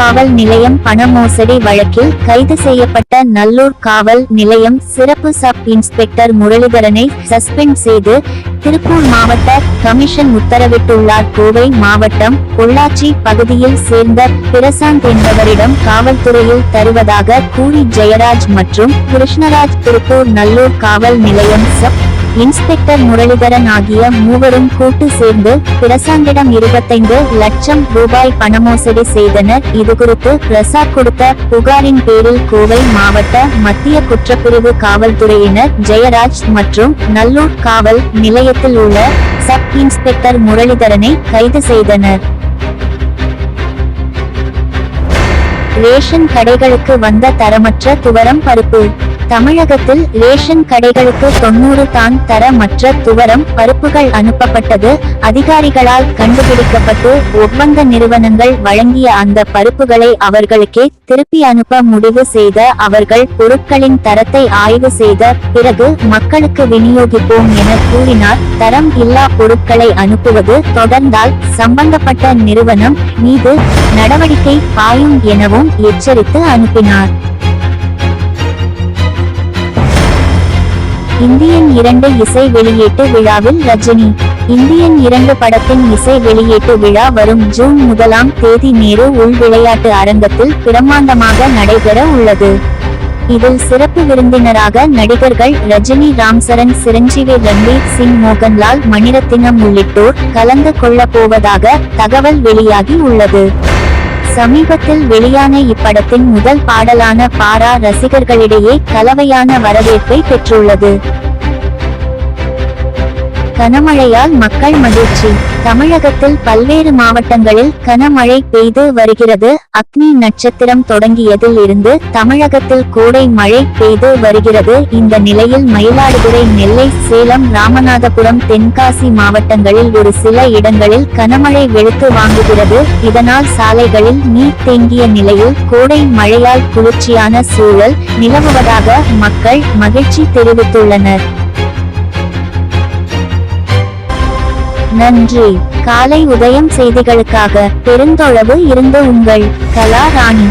காவல் நிலையம் பண மோசடி வழக்கில் கைது செய்யப்பட்ட நல்லூர் காவல் நிலையம் சிறப்பு சப் இன்ஸ்பெக்டர் முரளிதரனை சஸ்பெண்ட் செய்து திருப்பூர் மாவட்ட கமிஷன் உத்தரவிட்டுள்ளார். கோவை மாவட்டம் பொள்ளாச்சி பகுதியில் சேர்ந்த பிரசாந்த் என்பவரிடம் காவல்துறையில் தருவதாக கூறி ஜெயராஜ் மற்றும் கிருஷ்ணராஜ் திருப்பூர் நல்லூர் காவல் நிலையம் சப் இன்ஸ்பெக்டர் முரளிதரன் ஆகிய மூவரும் கூட்டு சேர்ந்து பிரசாந்திடம் 25 லட்சம் ரூபாய் பணமோசடி செய்தனர். இதுகுறித்து பிரசாத் கொடுத்த புகாரின் பேரில் கோவை மாவட்ட மத்திய குற்றப்பிரிவு காவல்துறையினர் ஜெயராஜ் மற்றும் நல்லூர் காவல் நிலையத்தில் உள்ள சப் இன்ஸ்பெக்டர் முரளிதரனை கைது செய்தனர். ரேஷன் கடைகளுக்கு வந்த தரமற்ற துவரம் பருப்பு. தமிழகத்தில் ரேஷன் கடைகளுக்கு 90 டன் தரமற்ற துவரம் பருப்புகள் அனுப்பப்பட்டது. அதிகாரிகளால் கண்டுபிடிக்கப்பட்டு ஒப்பந்த நிறுவனங்கள் வழங்கிய அந்த பருப்புகளை அவர்களுக்கே திருப்பி அனுப்ப முடிவு செய்த அவர்கள் பொருட்களின் தரத்தை ஆய்வு செய்த பிறகு மக்களுக்கு விநியோகிப்போம் என கூறினார். தரம் இல்லா பொருட்களை அனுப்புவது தொடர்ந்தால் சம்பந்தப்பட்ட நிறுவனம் மீது நடவடிக்கை பாயும் எனவும் எச்சரித்து அனுப்பினார். இந்தியன் 2 இசை வெளியீட்டு விழாவில் ரஜினி. இந்தியன் 2 படத்தின் இசை வெளியீட்டு விழா வரும் ஜூன் 1ஆம் தேதி நேரு உள் விளையாட்டு அரங்கத்தில் பிரம்மாண்டமாக நடைபெற உள்ளது. இதில் சிறப்பு விருந்தினராக நடிகர்கள் ரஜினி, ராம்சரண், சிரஞ்சீவி, ரன்வீர் சிங், மோகன்லால், மணிரத்னம் உள்ளிட்டோர் கலந்து கொள்ளப் போவதாக தகவல் வெளியாகி உள்ளது. சமீபத்தில் வெளியான இப்படத்தின் முதல் பாடலான பாரா ரசிகர்களிடையே கலவையான வரவேற்பை பெற்றுள்ளது. கனமழையால் மக்கள் மகிழ்ச்சி. தமிழகத்தில் பல்வேறு மாவட்டங்களில் கனமழை பெய்து வருகிறது. அக்னி நட்சத்திரம் தொடங்கியதில் இருந்து தமிழகத்தில் கோடை மழை பெய்து வருகிறது. இந்த நிலையில் மயிலாடுதுறை, நெல்லை, சேலம், ராமநாதபுரம், தென்காசி மாவட்டங்களில் ஒரு சில இடங்களில் கனமழை வெளுத்து வாங்குகிறது. இதனால் சாலைகளில் நீர் தேங்கிய நிலையில் கோடை மழையால் குளிர்ச்சியான சூழல் நிலவுவதாக மக்கள் மகிழ்ச்சி தெரிவித்துள்ளனர். நன்றி. காலை உதயம் செய்திகளுக்காக பெருந்தொழவு இருந்து உங்கள் கலா ராணி.